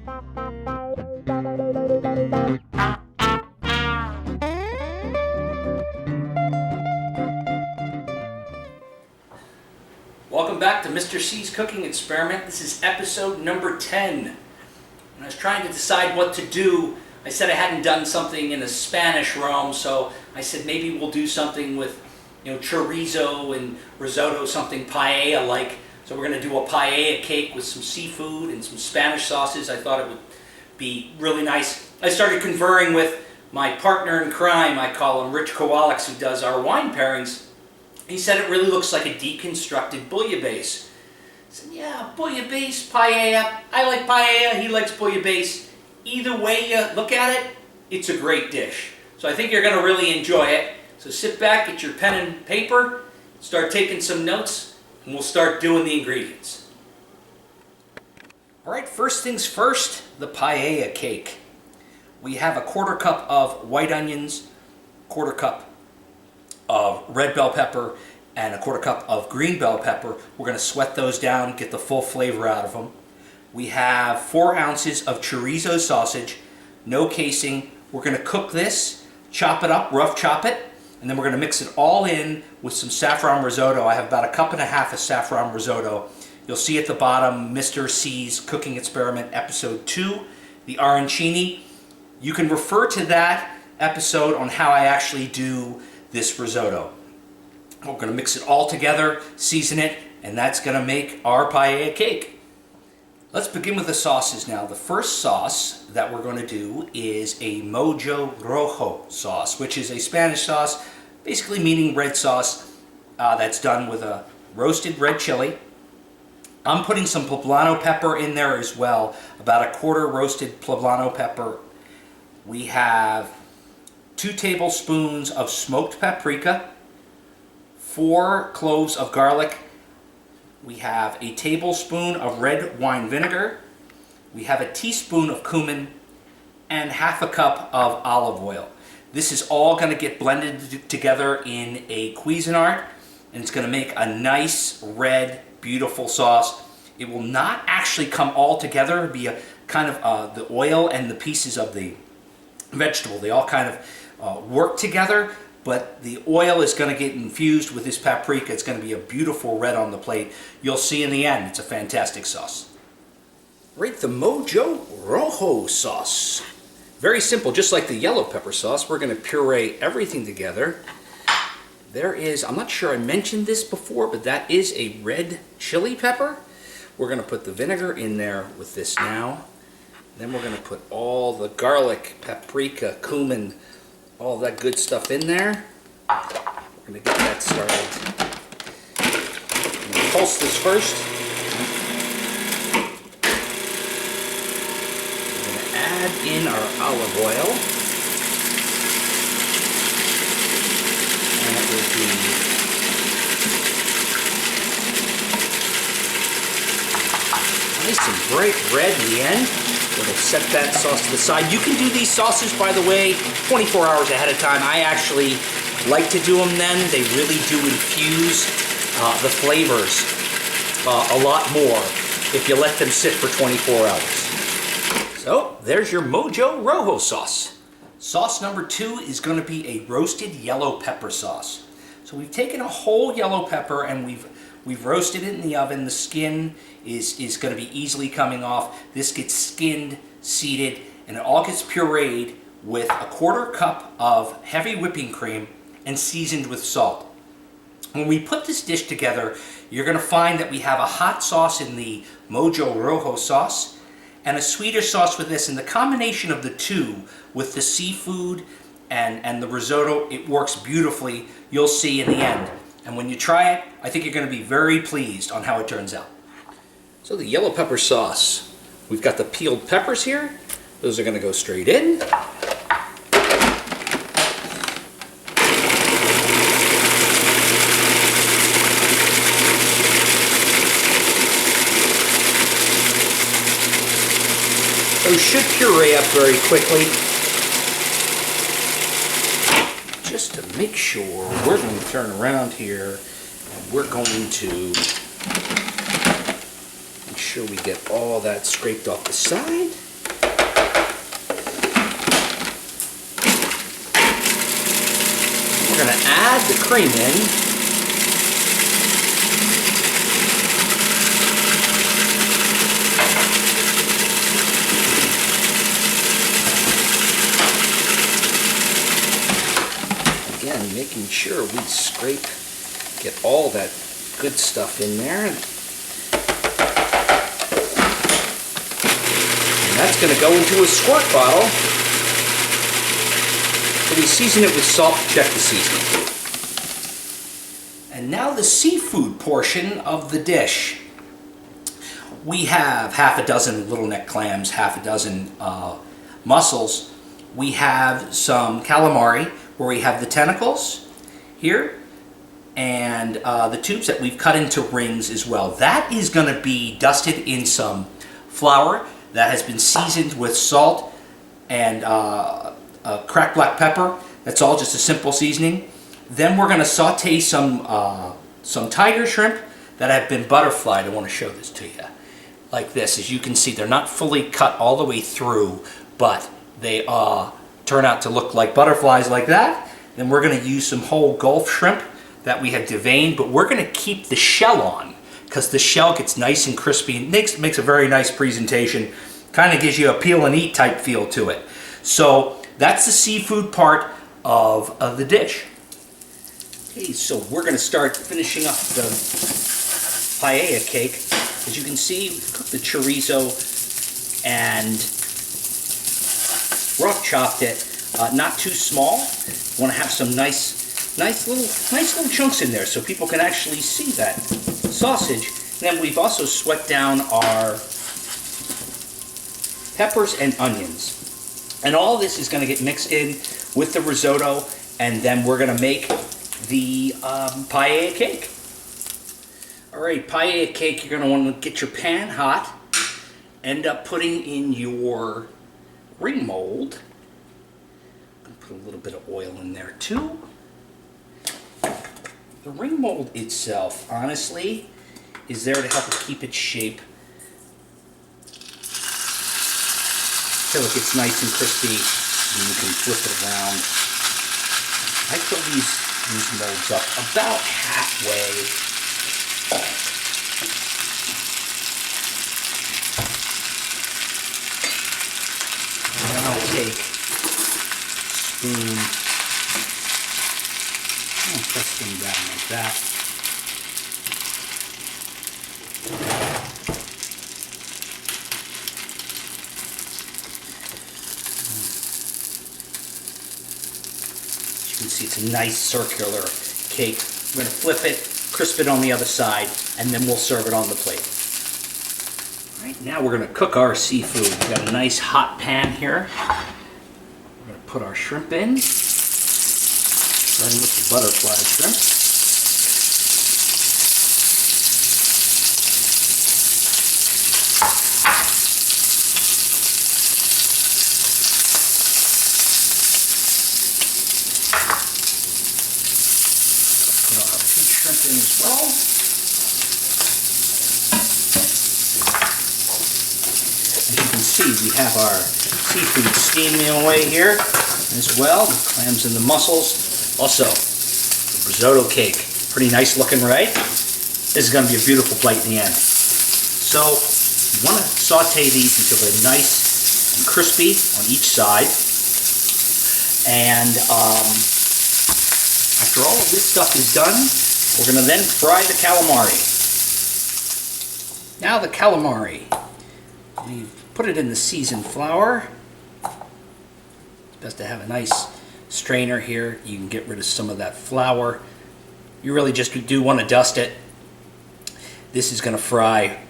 Welcome back to Mr. C's Cooking Experiment. This is episode number 10. When I was trying to decide what to do, I said I hadn't done something in the Spanish realm, so I said maybe we'll do something with, chorizo and risotto, something paella-like. So we're going to do a paella cake with some seafood and some Spanish sauces. I thought it would be really nice. I started conferring with my partner in crime, I call him, Rich Kowalix, who does our wine pairings. He said it really looks like a deconstructed bouillabaisse. I said, yeah, bouillabaisse, paella. I like paella, he likes bouillabaisse. Either way you look at it, it's a great dish. So I think you're going to really enjoy it. So sit back, get your pen and paper, start taking some notes, and we'll start doing the ingredients. All right, first things first, the paella cake. We have a 1/4 cup of white onions, 1/4 cup of red bell pepper, and a 1/4 cup of green bell pepper. We're going to sweat those down, get the full flavor out of them. We have 4 ounces of chorizo sausage, no casing. We're going to cook this, chop it up, rough chop it, and then we're going to mix it all in with some saffron risotto. I have about 1.5 cups of saffron risotto. You'll see at the bottom, Mr. C's Cooking Experiment, episode 2, the arancini. You can refer to that episode on how I actually do this risotto. We're going to mix it all together, season it, and that's going to make our paella cake. Let's begin with the sauces now. The first sauce that we're going to do is a Mojo Rojo sauce, which is a Spanish sauce, basically meaning red sauce, that's done with a roasted red chili. I'm putting some poblano pepper in there as well, about 1/4 roasted poblano pepper. We have 2 tablespoons of smoked paprika, 4 cloves of garlic. We have a tablespoon of red wine vinegar. We have a teaspoon of cumin and 1/2 cup of olive oil. This is all going to get blended together in a Cuisinart, and it's going to make a nice red, beautiful sauce. It will not actually come all together. It'll be a kind of the oil and the pieces of the vegetable. They all kind of work together, but the oil is going to get infused with this paprika. It's going to be a beautiful red on the plate. You'll see in the end, it's a fantastic sauce. Right, the Mojo Rojo sauce. Very simple, just like the yellow pepper sauce. We're going to puree everything together. There is, I'm not sure I mentioned this before, but that is a red chili pepper. We're going to put the vinegar in there with this now. Then we're going to put all the garlic, paprika, cumin, all that good stuff in there. We're going to get that started. I'm going to pulse this first. We're going to add in our olive oil. And it will be nice and bright red in the end. We're going to set that sauce to the side. You can do these sauces, by the way, 24 hours ahead of time. I actually like to do them then. They really do infuse the flavors a lot more if you let them sit for 24 hours. So, there's your Mojo Rojo sauce. Sauce number 2 is going to be a roasted yellow pepper sauce. So we've taken a whole yellow pepper and we've roasted it in the oven. The skin is going to be easily coming off. This gets skinned, seeded, and it all gets pureed with 1/4 cup of heavy whipping cream and seasoned with salt. When we put this dish together, you're going to find that we have a hot sauce in the Mojo Rojo sauce and a sweeter sauce with this. And the combination of the two with the seafood and the risotto, it works beautifully. You'll see in the end. And when you try it, I think you're going to be very pleased on how it turns out. So the yellow pepper sauce, we've got the peeled peppers here. Those are going to go straight in. Those should puree up very quickly. Just to make sure, we're going to turn around here and we're going to make sure we get all that scraped off the side. add the cream in. Again, making sure we scrape, get all that good stuff in there. And that's going to go into a squirt bottle. So we season it with salt, check the seasoning. And now the seafood portion of the dish. We have half a dozen little neck clams, half a dozen mussels. We have some calamari, where we have the tentacles here, and the tubes that we've cut into rings as well. That is going to be dusted in some flour that has been seasoned with salt and cracked black pepper. That's all just a simple seasoning. Then we're going to saute some tiger shrimp that have been butterflied. I want to show this to you. Like this. As you can see, they're not fully cut all the way through, but they turn out to look like butterflies like that. Then we're going to use some whole Gulf shrimp that we have deveined, but we're going to keep the shell on because the shell gets nice and crispy and makes a very nice presentation. Kind of gives you a peel and eat type feel to it. So that's the seafood part of the dish. Okay, so we're going to start finishing up the paella cake. As you can see, we've cooked the chorizo and rough chopped it, not too small. Want to have some nice little chunks in there so people can actually see that sausage. And then we've also sweat down our peppers and onions. And all this is going to get mixed in with the risotto, and then we're going to make the paella cake. Alright, paella cake, you're going to want to get your pan hot, end up putting in your ring mold. I'm going to put a little bit of oil in there too. The ring mold itself, honestly, is there to help it keep its shape. Till it gets nice and crispy, and you can flip it around. I fill these molds up about halfway. And then I'll take a spoon and press them down like that. As you can see, it's a nice circular cake. We're going to flip it, crisp it on the other side, and then we'll serve it on the plate. All right, now we're going to cook our seafood. We've got a nice hot pan here. We're going to put our shrimp in, starting with the butterfly shrimp. Put our pink shrimp in as well. As you can see, we have our seafood steaming away here as well. The clams and the mussels. Also, the risotto cake. Pretty nice looking, right? This is going to be a beautiful plate in the end. So, you want to saute these until they're nice and crispy on each side. And after all of this stuff is done, we're going to then fry the calamari. Now the calamari. We've put it in the seasoned flour. It's best to have a nice strainer here. You can get rid of some of that flour. You really just do want to dust it. This is going to fry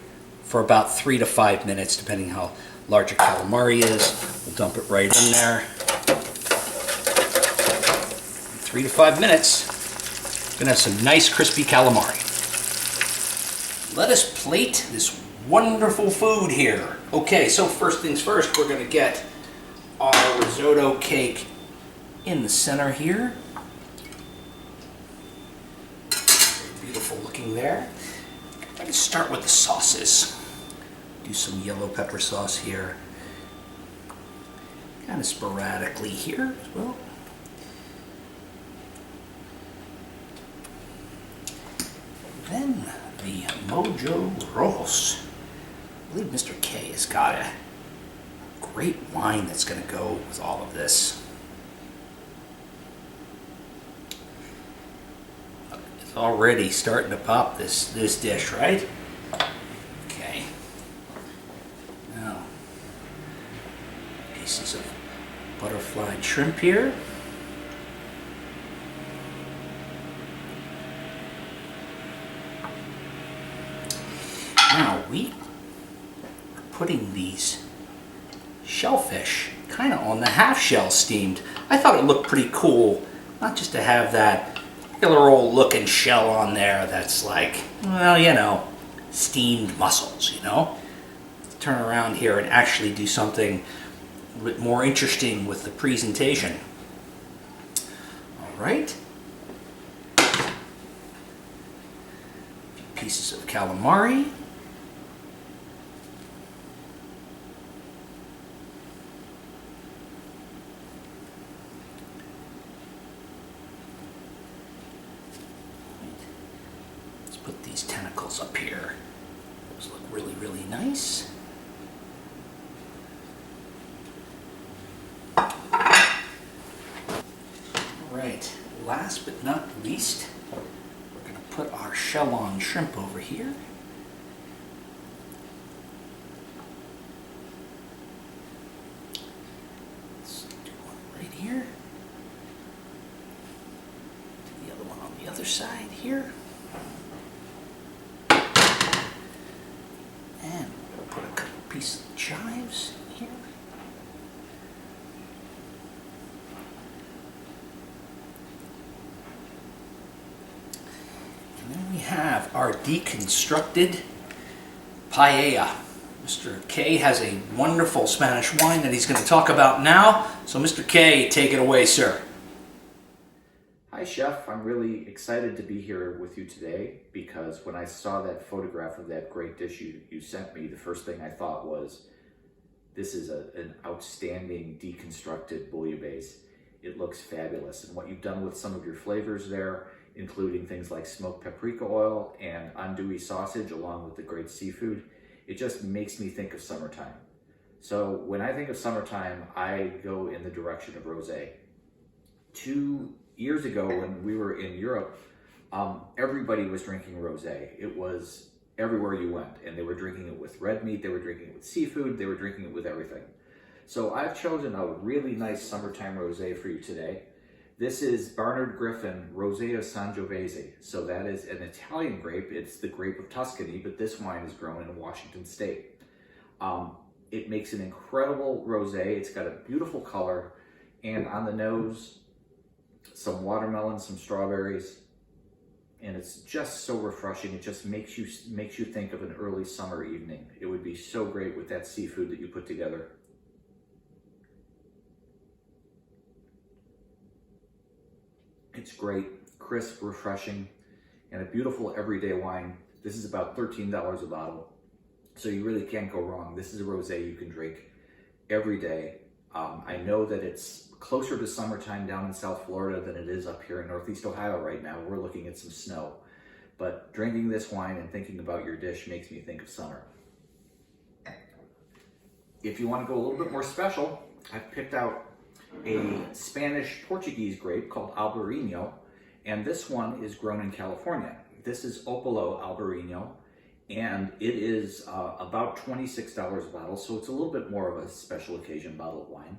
for about 3 to 5 minutes, depending how large your calamari is. We'll dump it right in there. 3 to 5 minutes. We're going to have some nice crispy calamari. Let us plate this wonderful food here. Okay, so first things first, we're going to get our risotto cake in the center here. Beautiful looking there. I'm going to start with the sauces. Do some yellow pepper sauce here. Kind of sporadically here as well. then the Mojo Rojos. I believe Mr. K has got a great wine that's going to go with all of this. It's already starting to pop this dish, right? Okay. Now, pieces of butterflied shrimp here. Now we are putting these shellfish kind of on the half shell steamed. I thought it looked pretty cool, not just to have that regular old looking shell on there that's like, well, you know, steamed mussels, you know. Let's turn around here and actually do something a bit more interesting with the presentation. All right. A few pieces of calamari. Put these tentacles up here. Those look really, really nice. All right, last but not least, we're going to put our shell-on shrimp over here. Let's do one right here. Do the other one on the other side here. And we'll put a couple pieces of chives here. And then we have our deconstructed paella. Mr. K has a wonderful Spanish wine that he's going to talk about now. So Mr. K, take it away, sir. Hi Chef, I'm really excited to be here with you today because when I saw that photograph of that great dish you sent me, the first thing I thought was, this is an outstanding deconstructed bouillabaisse. It looks fabulous, and what you've done with some of your flavors there, including things like smoked paprika oil and andouille sausage along with the great seafood, it just makes me think of summertime. So when I think of summertime, I go in the direction of rosé. 2 years ago when we were in Europe, everybody was drinking rosé. It was everywhere you went, and they were drinking it with red meat, they were drinking it with seafood, they were drinking it with everything. So I've chosen a really nice summertime rosé for you today. This is Barnard Griffin Rosé of Sangiovese. So that is an Italian grape. It's the grape of Tuscany, but this wine is grown in Washington State. It makes an incredible rosé. It's got a beautiful color, and on the nose, some watermelon, some strawberries, and it's just so refreshing. It just makes you think of an early summer evening. It would be so great with that seafood that you put together. It's great, crisp, refreshing, and a beautiful everyday wine. This is about $13 a bottle, so you really can't go wrong. This is a rosé you can drink every day. I know that it's closer to summertime down in South Florida than it is up here in Northeast Ohio right now. We're looking at some snow. But drinking this wine and thinking about your dish makes me think of summer. If you want to go a little bit more special, I've picked out a Spanish Portuguese grape called Albarino, and this one is grown in California. This is Opolo Albarino, and it is about $26 a bottle, so it's a little bit more of a special occasion bottle of wine.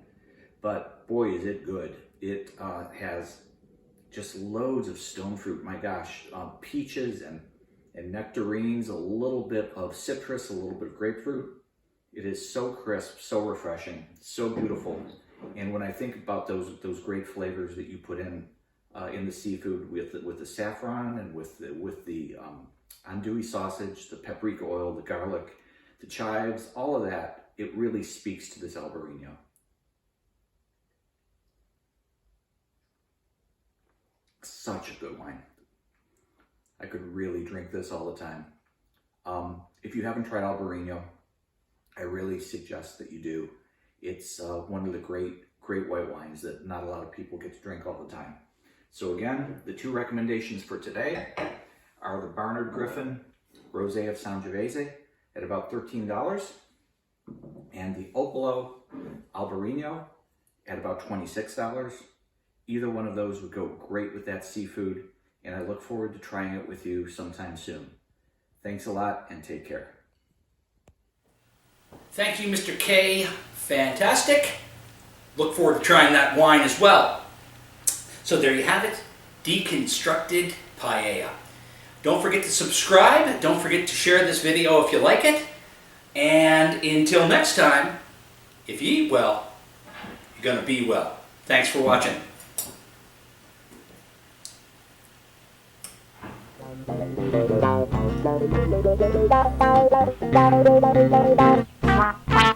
But boy, is it good. It has just loads of stone fruit, my gosh, peaches and nectarines, a little bit of citrus, a little bit of grapefruit. It is so crisp, so refreshing, so beautiful. And when I think about those great flavors that you put in the seafood with the saffron and with the andouille sausage, the paprika oil, the garlic, the chives, all of that, it really speaks to this Albarino. Such a good wine. I could really drink this all the time. If you haven't tried Albarino, I really suggest that you do. It's one of the great white wines that not a lot of people get to drink all the time. So again, the two recommendations for today are the Barnard Griffin Rosé of Sangiovese at about $13, and the Opolo Albarino at about $26. Either one of those would go great with that seafood, and I look forward to trying it with you sometime soon. Thanks a lot, and take care. Thank you, Mr. K. Fantastic. Look forward to trying that wine as well. So there you have it, Deconstructed Paella. Don't forget to subscribe. Don't forget to share this video if you like it. And until next time, if you eat well, you're going to be well. Thanks for watching. Bye.